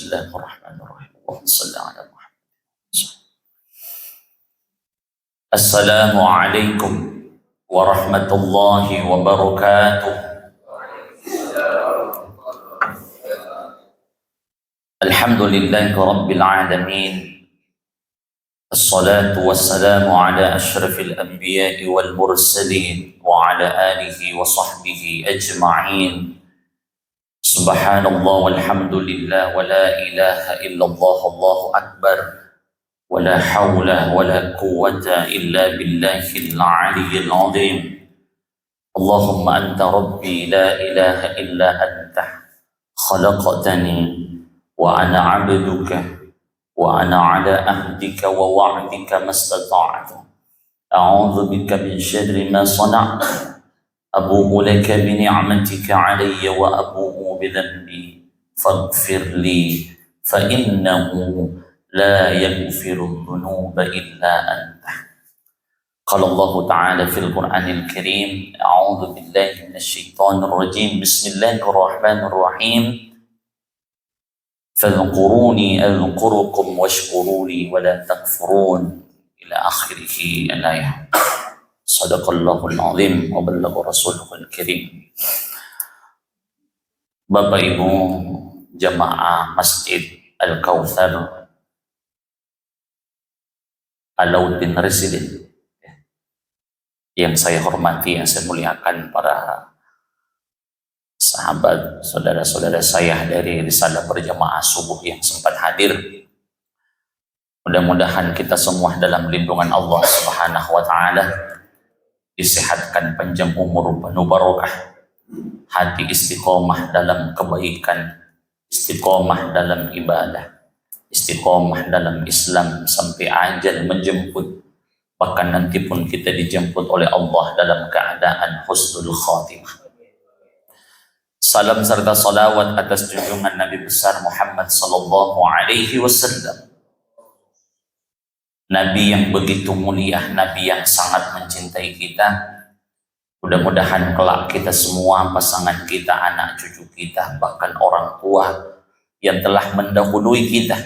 Bismillahirrahmanirrahim. Allahumma shalli ala Muhammad. Assalamualaikum warahmatullahi wabarakatuh. Alhamdulillahi rabbil alamin. Assalatu wassalamu ala asyrafil anbiya'i wal mursalin wa ala alihi wa sahbihi ajma'in. Subhanallah walhamdulillah wa la ilaha illallah, Allahu akbar, wa la hawla wa la quwwata illa billahil aliyyil azim. Allahumma anta rabbi la ilaha illa anta khalaqtani wa ana 'abduka wa ana 'ala ahdika wa wa'dika mastata'tu. A'udzu bika min syarri ma sana'tu. Abu'u laka bi ni'matika 'alayya wa abu'u bi dhanbi faghfir li fa innahu la yaghfiru dhunuba illa anta. Qala Allah ta'ala fil Qur'anil Karim, a'udzu billahi minasy syaithanir rajim. Bismillahirrahmanirrahim. Fadhkuruni adhkurukum washkuruni wa la takfurun ila akhirih al-ayah. Sadaqallahul azim wa ballagha rasuluhul karim. Bapak Ibu jamaah Masjid Al-Kautsar Alauddin Resident yang saya hormati, yang saya muliakan, para sahabat, saudara-saudara saya dari Risalah Berjamaah Subuh yang sempat hadir. Mudah-mudahan kita semua dalam lindungan Allah Subhanahu wa taala, disehatkan panjang umur, penuh barokah, hati istiqomah dalam kebaikan, istiqomah dalam ibadah, istiqomah dalam Islam sampai ajal menjemput, bahkan nanti pun kita dijemput oleh Allah dalam keadaan husnul khatimah. Salam serta salawat atas junjungan Nabi besar Muhammad sallallahu alaihi wasallam, Nabi yang begitu mulia, Nabi yang sangat mencintai kita. Mudah-mudahan kelak kita semua, pasangan kita, anak cucu kita, bahkan orang tua yang telah mendahului kita,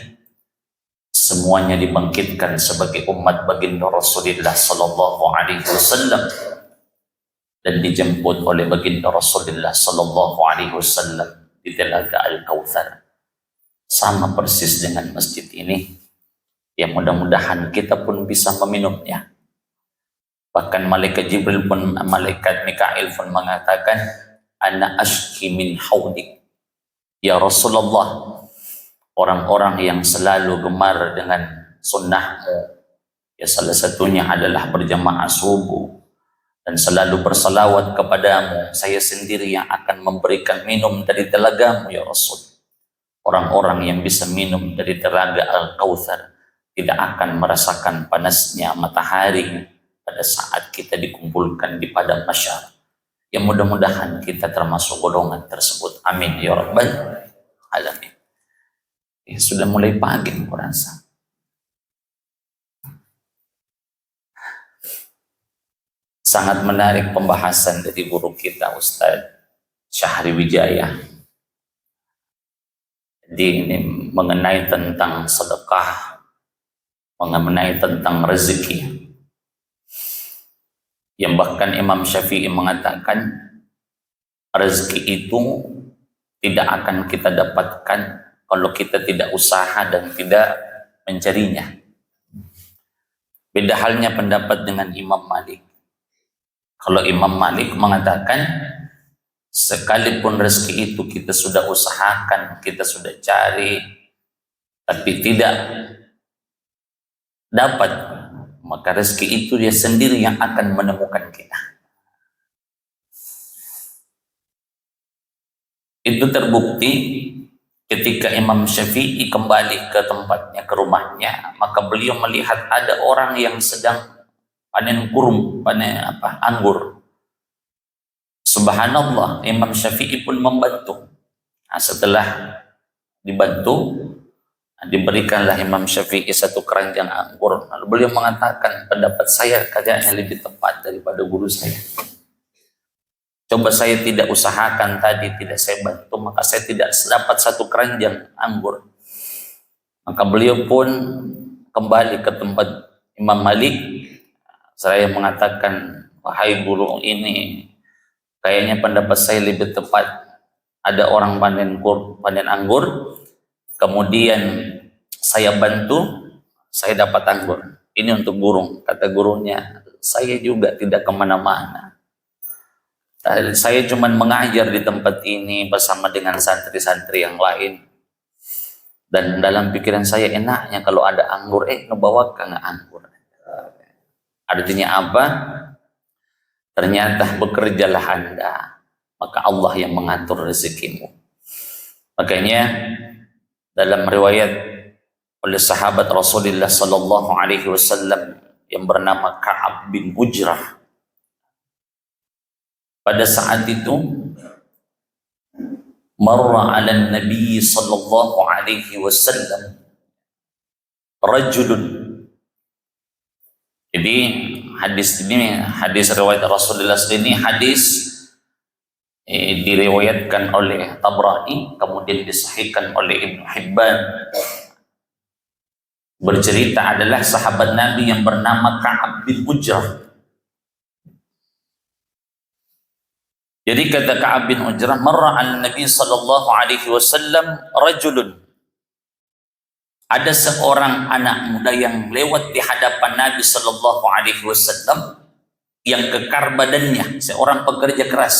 semuanya dibangkitkan sebagai umat baginda Rasulullah sallallahu alaihi wasallam dan dijemput oleh baginda Rasulullah sallallahu alaihi wasallam di Telaga Al-Kautsar. Sama persis dengan masjid ini, ya mudah-mudahan kita pun bisa meminumnya. Bahkan malaikat Jibril pun, malaikat Mikail pun mengatakan, ana ashki min haudik ya Rasulullah. Orang-orang yang selalu gemar dengan sunnahmu, ya salah satunya adalah berjamaah subuh dan selalu bersalawat kepadamu, saya sendiri yang akan memberikan minum dari telagamu ya Rasul. Orang-orang yang bisa minum dari telaga Al-Kautsar tidak akan merasakan panasnya matahari pada saat kita dikumpulkan di padang mahsyar. Ya mudah-mudahan kita termasuk golongan tersebut. Amin ya rabbal alamin. Ya, sudah mulai pagi kurasa. Sangat menarik pembahasan dari guru kita Ustadz Syahri Wijaya. Ini mengenai tentang sedekah, mengenai tentang rezeki, yang bahkan Imam Syafi'i mengatakan rezeki itu tidak akan kita dapatkan kalau kita tidak usaha dan tidak mencarinya. Beda halnya pendapat dengan Imam Malik. Kalau Imam Malik mengatakan sekalipun rezeki itu kita sudah usahakan, kita sudah cari, tapi tidak dapat, maka rezeki itu dia sendiri yang akan menemukan kita. Itu terbukti ketika Imam Syafi'i kembali ke tempatnya, ke rumahnya, maka beliau melihat ada orang yang sedang panen anggur. Subhanallah, Imam Syafi'i pun membantu. Nah, setelah dibantu, diberikanlah Imam Syafi'i satu keranjang anggur. Lalu beliau mengatakan, pendapat saya kayaknya lebih tepat daripada guru saya. Coba saya tidak usahakan tadi, tidak saya bantu, maka saya tidak dapat satu keranjang anggur. Maka beliau pun kembali ke tempat Imam Malik. Saya mengatakan, wahai guru, ini kayaknya pendapat saya lebih tepat. Ada orang panen anggur, kemudian saya bantu, saya dapat anggur. Ini untuk guru. Kata gurunya, saya juga tidak kemana-mana. Saya cuma mengajar di tempat ini bersama dengan santri-santri yang lain. Dan dalam pikiran saya, enaknya kalau ada anggur, ngebawakan anggur. Artinya apa? Ternyata bekerjalah Anda, maka Allah yang mengatur rezekimu. Makanya dalam riwayat oleh sahabat Rasulullah sallallahu alaihi wasallam yang bernama Ka'ab bin Ujrah, pada saat itu marra 'ala Nabi sallallahu alaihi wasallam rajulun. Jadi hadis ini, hadis riwayat Rasulullah ini, hadis diriwayatkan oleh Tabrani, kemudian disahihkan oleh Ibnu Hibban. Bercerita adalah sahabat Nabi yang bernama Ka'ab bin Ujrah. Jadi kata Ka'ab bin Ujrah, marra an-Nabi sallallahu alaihi wasallam rajulun. Ada seorang anak muda yang lewat di hadapan Nabi sallallahu alaihi wasallam yang kekar badannya, seorang pekerja keras.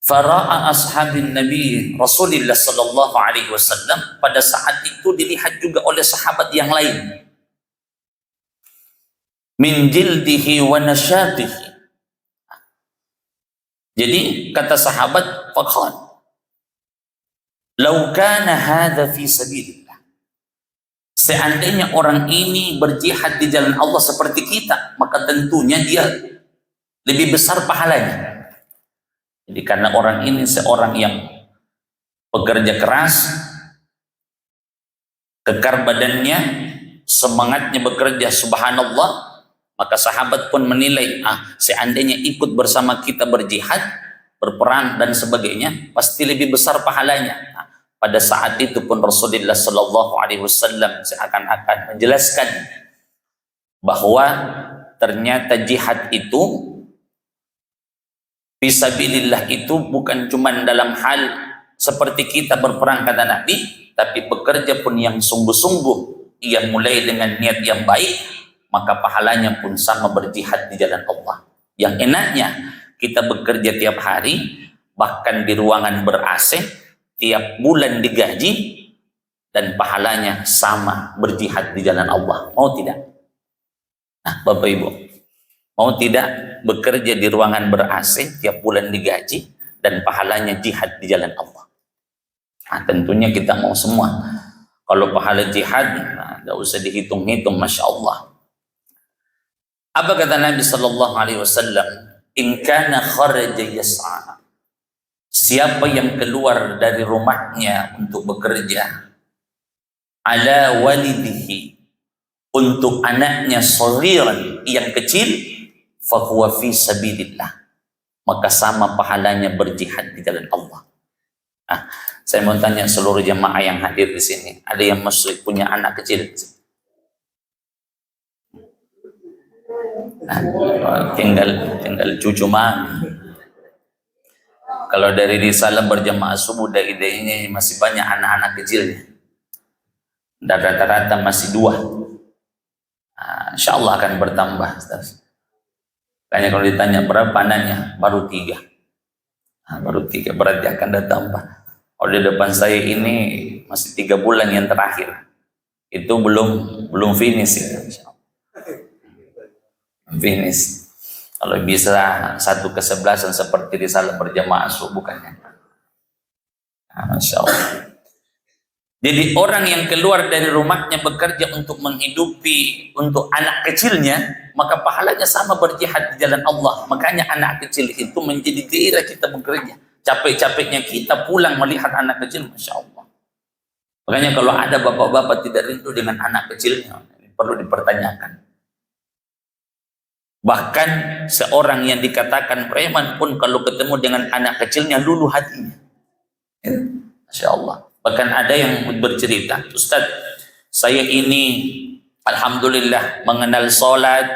Fara'a ashabin Nabi Rasulullah sallallahu alaihi wasallam, pada saat itu dilihat juga oleh sahabat yang lain. Min jildihi wa nasyatihi. Jadi kata sahabat, faqala lau kana hadza fi sabilillah, seandainya orang ini berjihad di jalan Allah seperti kita, maka tentunya dia lebih besar pahalanya. Jadi karena orang ini seorang yang pekerja keras, kekar badannya, semangatnya bekerja, subhanallah, maka sahabat pun menilai, seandainya ikut bersama kita berjihad, berperang dan sebagainya, pasti lebih besar pahalanya. Pada saat itu pun Rasulullah sallallahu alaihi wasallam seakan-akan menjelaskan bahwa ternyata jihad itu, fisabilillah itu bukan cuma dalam hal seperti kita berperang kata Nabi, tapi bekerja pun yang sungguh-sungguh, yang mulai dengan niat yang baik, maka pahalanya pun sama berjihad di jalan Allah. Yang enaknya kita bekerja tiap hari, bahkan di ruangan ber-AC, tiap bulan digaji, dan pahalanya sama berjihad di jalan Allah. Mau tidak? Nah, Bapak Ibu, mau tidak bekerja di ruangan ber-AC, tiap bulan digaji, dan pahalanya jihad di jalan Allah? Nah, tentunya kita mau semua. Kalau pahala jihad, nggak usah dihitung-hitung, masya Allah. Apa kata Nabi Sallallahu Alaihi Wasallam? In kana kharaja yas'a. Siapa yang keluar dari rumahnya untuk bekerja, ala walidihi, untuk anaknya shaghiran, yang kecil, fahuwa fi sabilillah, maka sama pahalanya berjihad di jalan Allah. Saya mau tanya seluruh jemaah yang hadir di sini, ada yang masih punya anak kecil? Tinggal cucu mami. Kalau dari risalah berjamaah subuh, idenya masih banyak anak-anak kecilnya. Dan rata-rata masih 2. Insya Allah akan bertambah. Kayaknya kalau ditanya berapa anaknya, baru 3. Baru 3, berarti akan bertambah. Kalau di depan saya ini masih 3 bulan yang terakhir. Itu belum finish ya. Finish. Kalau bisa 1/11 seperti risalah berjamaah subuh bukannya. Masya Allah. Jadi orang yang keluar dari rumahnya bekerja untuk menghidupi untuk anak kecilnya, maka pahalanya sama berjihad di jalan Allah. Makanya anak kecil itu menjadi gairah kita bekerja. Capek-capeknya kita pulang melihat anak kecil, masya Allah. Makanya kalau ada bapak-bapak tidak rindu dengan anak kecilnya, perlu dipertanyakan. Bahkan seorang yang dikatakan preman pun kalau ketemu dengan anak kecilnya luluh hatinya. Masya Allah. Bahkan ada yang bercerita, Ustaz, saya ini alhamdulillah mengenal sholat,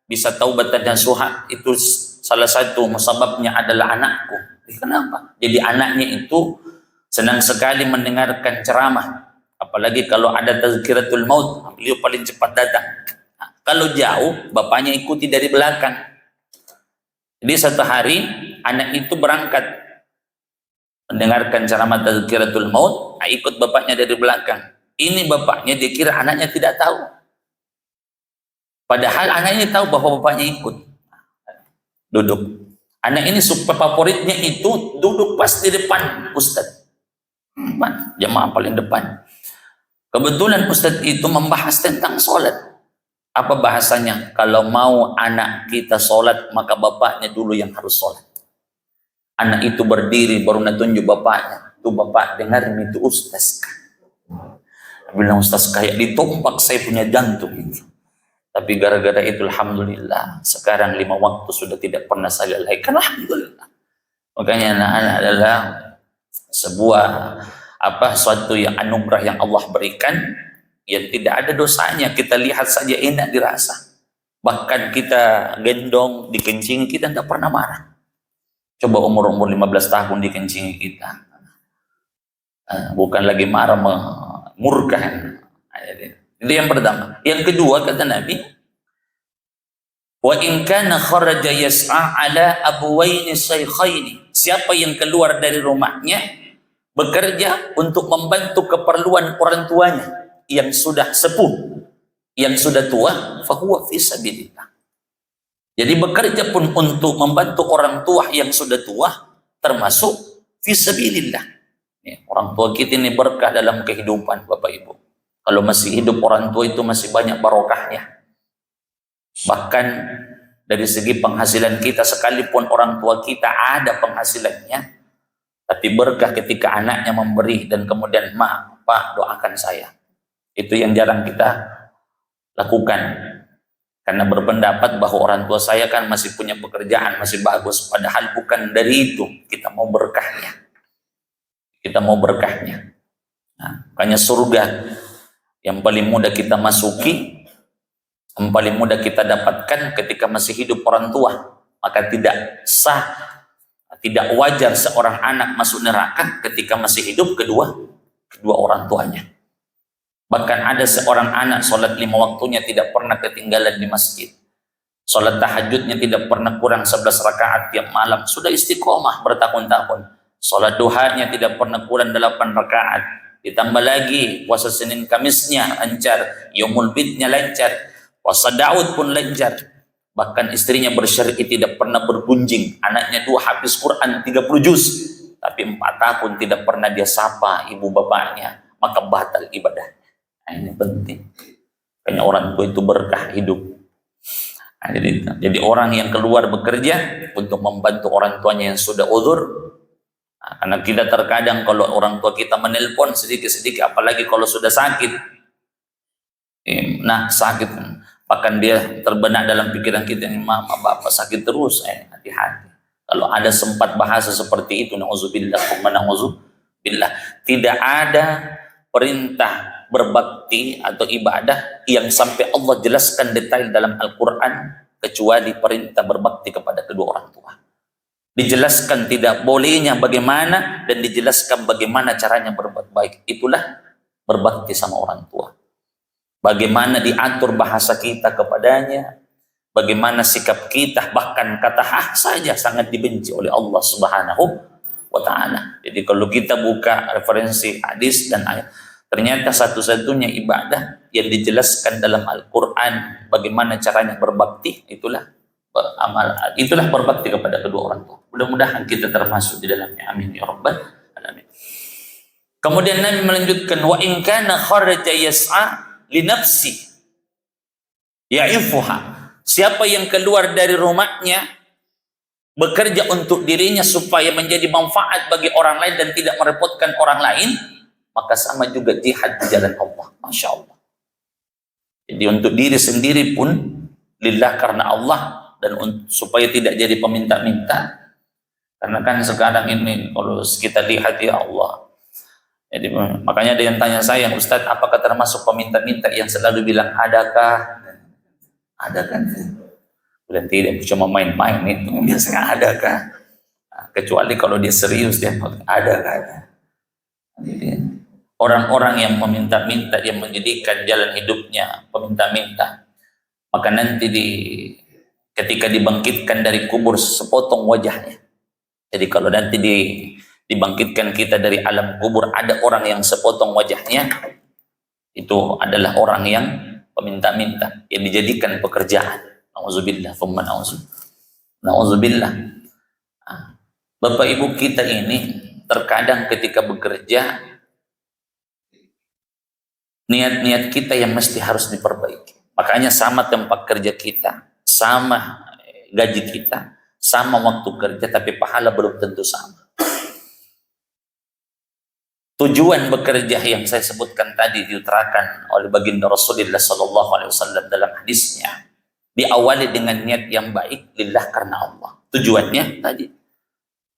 bisa taubat dan nasuha, itu salah satu sebabnya adalah anakku. Kenapa? Jadi anaknya itu senang sekali mendengarkan ceramah, apalagi kalau ada tazkiratul maut, beliau paling cepat datang. Kalau jauh, bapaknya ikuti dari belakang. Jadi satu hari anak itu berangkat mendengarkan ceramah tazkiratul maut, ikut bapaknya dari belakang. Ini bapaknya dikira anaknya tidak tahu, padahal anaknya tahu bahwa bapaknya ikut. Duduk. Anak ini super favoritnya itu duduk pas di depan Ustadz, jamaah paling depan. Kebetulan Ustadz itu membahas tentang sholat. Apa bahasanya? Kalau mau anak kita sholat, maka bapaknya dulu yang harus sholat. Anak itu berdiri baru tunjuk bapaknya. Tuh bapak dengar itu Ustaz. Bilang Ustaz kayak ditompak saya punya jantung itu. Tapi gara-gara itu alhamdulillah sekarang 5 waktu sudah tidak pernah saya lalaikan, alhamdulillah. Makanya anak-anak adalah sebuah suatu yang anugerah yang Allah berikan, yang tidak ada dosanya. Kita lihat saja enak dirasa. Bahkan kita gendong, dikencingi, kita tidak pernah marah. Coba umur-umur 15 tahun dikencingi kita, bukan lagi marah, murka. Itu yang pertama. Yang kedua kata Nabi, wa in kana kharaja yas'a ala abuwaini shaykhaini, siapa yang keluar dari rumahnya bekerja untuk membantu keperluan orang tuanya yang sudah sepuh, yang sudah tua, fahuwa fi sabilillah. Jadi bekerja pun untuk membantu orang tua yang sudah tua termasuk fi sabilillah. Orang tua kita ini berkah dalam kehidupan Bapak Ibu. Kalau masih hidup orang tua itu masih banyak barokahnya. Bahkan dari segi penghasilan kita, sekalipun orang tua kita ada penghasilannya, tapi berkah ketika anaknya memberi dan kemudian, "Ma, Pak, doakan saya." Itu yang jarang kita lakukan. Karena berpendapat bahwa orang tua saya kan masih punya pekerjaan, masih bagus. Padahal bukan dari itu, kita mau berkahnya. Kita mau berkahnya. Nah, makanya surga yang paling mudah kita masuki, yang paling mudah kita dapatkan ketika masih hidup orang tua. Maka tidak sah, tidak wajar seorang anak masuk neraka ketika masih hidup kedua orang tuanya. Bahkan ada seorang anak sholat 5 waktunya tidak pernah ketinggalan di masjid. Sholat tahajudnya tidak pernah kurang 11 rakaat tiap malam. Sudah istiqomah bertahun-tahun. Sholat duhanya tidak pernah kurang 8 rakaat. Ditambah lagi puasa Senin Kamisnya lancar, Yaumul Bidnya lancar, puasa Daud pun lancar. Bahkan istrinya bersyari tidak pernah bergunjing. Anaknya 2 hafiz Quran 30 juz, tapi 4 tahun tidak pernah dia sapa ibu bapaknya, maka batal ibadahnya. Nah, ini penting. Karena orang tua itu berkah hidup. Nah, jadi orang yang keluar bekerja untuk membantu orang tuanya yang sudah uzur. Nah, karena kita terkadang kalau orang tua kita menelpon sedikit-sedikit, apalagi kalau sudah sakit, sakit, bahkan dia terbenak dalam pikiran kita, mama bapak sakit terus, hati-hati. Kalau ada sempat bahasa seperti itu, na'udzubillah, na'udzubillah, tidak ada perintah berbakti atau ibadah yang sampai Allah jelaskan detail dalam Al-Quran kecuali perintah berbakti kepada kedua orang tua. Dijelaskan tidak bolehnya bagaimana dan dijelaskan bagaimana caranya berbuat baik. Itulah berbakti sama orang tua. Bagaimana diatur bahasa kita kepadanya, bagaimana sikap kita, bahkan kata saja sangat dibenci oleh Allah Subhanahu wa Ta'ala. Jadi kalau kita buka referensi hadis dan ayat, ternyata satu-satunya ibadah yang dijelaskan dalam Al-Quran bagaimana caranya berbakti, itulah berbakti kepada kedua orang tua. Mudah-mudahan kita termasuk di dalamnya. Amin ya rabbal alamin. Kemudian Nabi melanjutkan, wa in kana kharaja yas'a li nafsi ya'ifuha. Siapa yang keluar dari rumahnya bekerja untuk dirinya supaya menjadi manfaat bagi orang lain dan tidak merepotkan orang lain, maka sama juga jihad di jalan Allah. Masya Allah. Jadi untuk diri sendiri pun lillah karena Allah, dan supaya tidak jadi peminta-minta. Karena kan sekarang ini kalau kita lihat ya Allah, Jadi makanya ada yang tanya saya, Ustadz, apakah termasuk peminta-minta yang selalu bilang adakah? Ada kan? Dan tidak, cuma main-main itu biasanya adakah? Nah, kecuali kalau dia serius, dia adakah? Jadi, orang-orang yang meminta-minta, yang menjadikan jalan hidupnya peminta-minta, maka nanti ketika dibangkitkan dari kubur sepotong wajahnya. Jadi kalau nanti dibangkitkan kita dari alam kubur, ada orang yang sepotong wajahnya, itu adalah orang yang peminta-minta, yang dijadikan pekerjaan. Nauzubillah, thumma nauzubillah. Bapak ibu kita ini terkadang ketika bekerja, niat-niat kita yang mesti harus diperbaiki. Makanya sama tempat kerja kita, sama gaji kita, sama waktu kerja, tapi pahala belum tentu sama. Tujuan bekerja yang saya sebutkan tadi diutarakan oleh baginda Rasulullah SAW dalam hadisnya, diawali dengan niat yang baik, lillah, karena Allah. Tujuannya tadi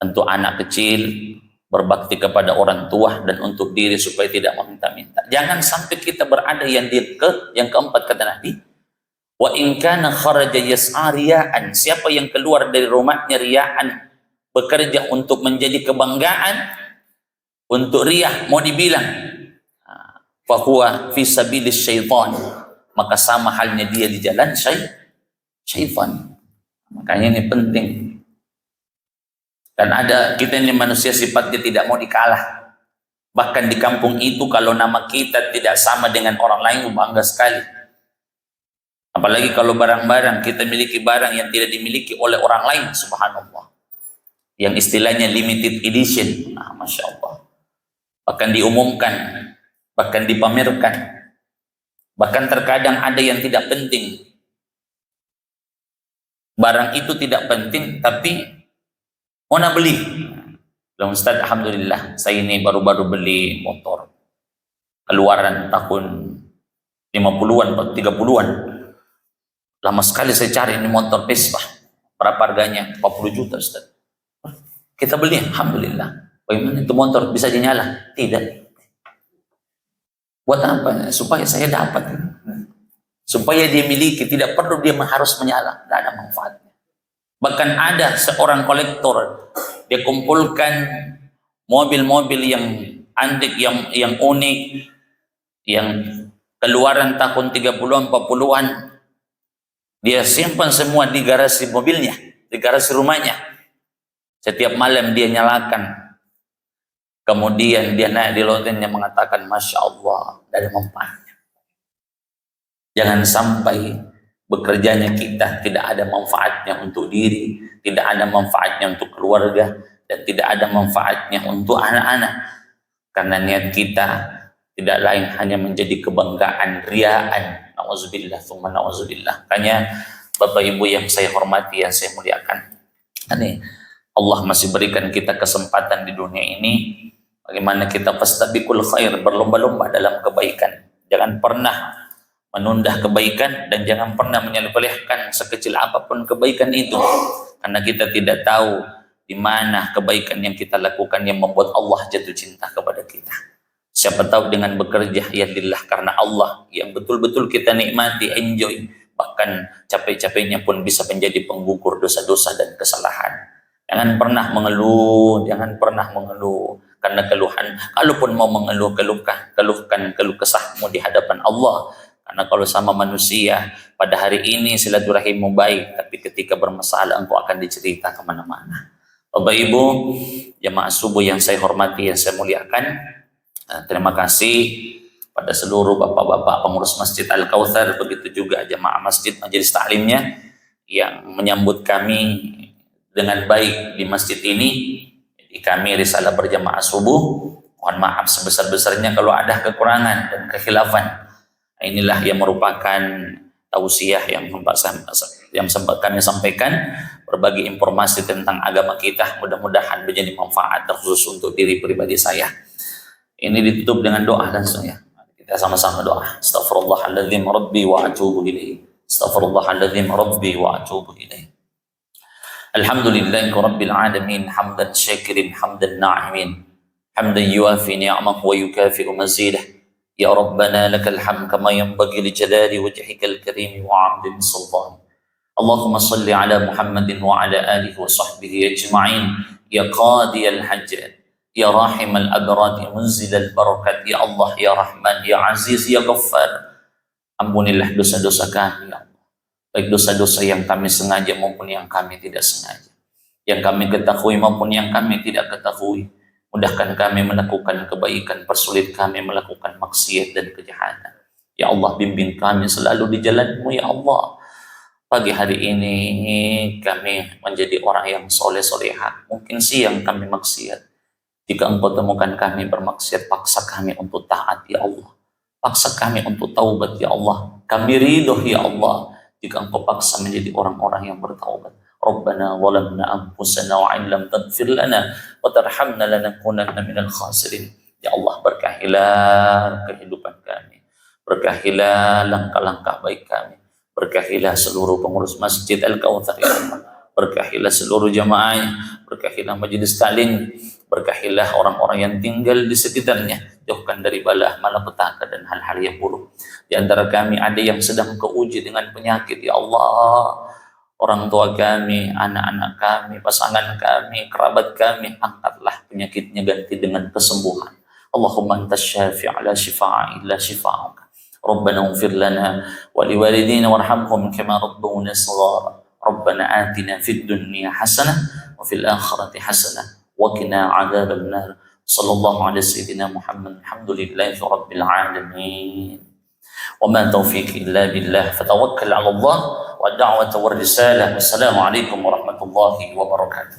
untuk anak kecil, berbakti kepada orang tua, dan untuk diri supaya tidak meminta-minta. Jangan sampai kita berada yang keempat kata Nabi, wa in kana kharaja yas'a riya'an, siapa yang keluar dari rumahnya riya'an, bekerja untuk menjadi kebanggaan, untuk riyah, mau dibilang fa huwa fi sabilis syaitan, maka sama halnya dia di jalan syaitan. Makanya ini penting. Dan ada, kita ini manusia sifatnya tidak mau dikalah. Bahkan di kampung itu kalau nama kita tidak sama dengan orang lain, bangga sekali. Apalagi kalau barang-barang, kita miliki barang yang tidak dimiliki oleh orang lain, subhanallah. Yang istilahnya limited edition. Nah, Masya Allah. Bahkan diumumkan, bahkan dipamerkan. Bahkan terkadang ada yang tidak penting. Barang itu tidak penting, tapi mau beli. Bilang, Ustaz, alhamdulillah, saya ini baru-baru beli motor. Keluaran tahun 50-an, 30-an. Lama sekali saya cari ini motor Vespa. Berapa harganya? 40 juta, Ustaz. Kita beli, alhamdulillah. Bagaimana itu motor bisa dinyala? Tidak. Buat apa? Supaya saya dapat. Supaya dia miliki, tidak perlu dia harus menyala. Tidak ada manfaatnya. Bahkan ada seorang kolektor, dia kumpulkan mobil-mobil yang antik, yang unik, yang keluaran tahun 30-an, 40-an. Dia simpan semua di garasi mobilnya, di garasi rumahnya. Setiap malam dia nyalakan. Kemudian dia naik di lotennya mengatakan, Masya Allah, dari manfaatnya. Jangan sampai bekerjanya kita tidak ada manfaatnya untuk diri, tidak ada manfaatnya untuk keluarga, dan tidak ada manfaatnya untuk anak-anak. Karena niat kita tidak lain hanya menjadi kebanggaan, riaan. Nauzubillah, tsumma nauzubillah. Makanya Bapak Ibu yang saya hormati, yang saya muliakan, ini Allah masih berikan kita kesempatan di dunia ini. Bagaimana kita fastabiqul khair, berlomba-lomba dalam kebaikan. Jangan pernah menunda kebaikan, dan jangan pernah menyepelekan sekecil apapun kebaikan itu, karena kita tidak tahu di mana kebaikan yang kita lakukan yang membuat Allah jatuh cinta kepada kita. Siapa tahu dengan bekerja ya lillah, karena Allah, yang betul-betul kita nikmati, enjoy, bahkan capek-capeknya pun bisa menjadi penggugur dosa-dosa dan kesalahan. Jangan pernah mengeluh, jangan pernah mengeluh, karena keluhan, kalaupun mau mengeluh, keluhkan keluh kesahmu di hadapan Allah. Karena kalau sama manusia, pada hari ini silaturahimmu baik, tapi ketika bermasalah engkau akan dicerita kemana-mana. Bapak Ibu, jamaah subuh yang saya hormati, yang saya muliakan, terima kasih pada seluruh bapak-bapak pengurus Masjid Al-Kautsar, begitu juga jamaah masjid majelis taklimnya yang menyambut kami dengan baik di masjid ini. Jadi kami risalah berjamaah subuh, mohon maaf sebesar-besarnya kalau ada kekurangan dan kekhilafan. Inilah yang merupakan tausiah yang sempat kami sampaikan, berbagi informasi tentang agama kita, mudah-mudahan menjadi manfaat terkhusus untuk diri pribadi saya. Ini ditutup dengan doa langsung ya. Kita sama-sama doa. Astaghfirullahaladzim rabbi wa atubu ilaih. Astaghfirullahaladzim rabbi wa atubu ilaih. Alhamdulillahi rabbil alamin, hamdan syakirin, hamdan na'imin. حمدا يوافي نعمه ويكافئ مزيده يا ربنا لك الحمد كما ينبغي لجلال وجهك الكريم وعظيم سلطانك اللهم صل على محمد وعلى آله وصحبه أجمعين يا قاضي الحاجات يا راحم الأبراد منزل البركات يا الله يا رحمن يا عزيز يا غفار ampunilah dosa-dosa kami ya Allah, baik dosa-dosa yang kami sengaja maupun yang kami tidak sengaja, yang kami ketahui maupun yang kami tidak ketahui. Mudahkan kami melakukan kebaikan, persulit kami melakukan maksiat dan kejahatan. Ya Allah, bimbing kami selalu di jalan-Mu ya Allah. Pagi hari ini kami menjadi orang yang soleh-solehah. Mungkin siang kami maksiat. Jika Engkau temukan kami bermaksiat, paksa kami untuk taat ya Allah. Paksa kami untuk taubat ya Allah. Kami ridho ya Allah jika Engkau paksa menjadi orang-orang yang bertaubat. Rabbana zalamna anfusana wa in lam taghfir lana wa tarhamna lanakunanna minal khasirin. Ya Allah, berkahilah kehidupan kami. Berkahilah langkah-langkah baik kami. Berkahilah seluruh pengurus Masjid Al-Kautsar ya Allah. Berkahilah seluruh jamaahnya. Berkahilah majelis taklim. Berkahilah orang-orang yang tinggal di sekitarnya. Jauhkan dari bala malapetaka dan hal-hal yang buruk. Di antara kami ada yang sedang keuji dengan penyakit ya Allah. Orang tua kami, anak-anak kami, pasangan kami, kerabat kami, angkatlah penyakitnya, ganti dengan kesembuhan. Allahumma antas syafi' la shifa'a illa shifa'uka. Rabbana ighfir lana wa liwalidina warhamhum kama rabbawna shaghara. Rabbana atina fid dunya hasanah wa fil akhirati hasanah wa qina 'adzaban nar. Sallallahu alaihi sayyidina Muhammad. Alhamdulillahi rabbil alamin. وما توفيق إلا بالله فتوكل على الله والدعوة والرسالة والسلام عليكم ورحمة الله وبركاته.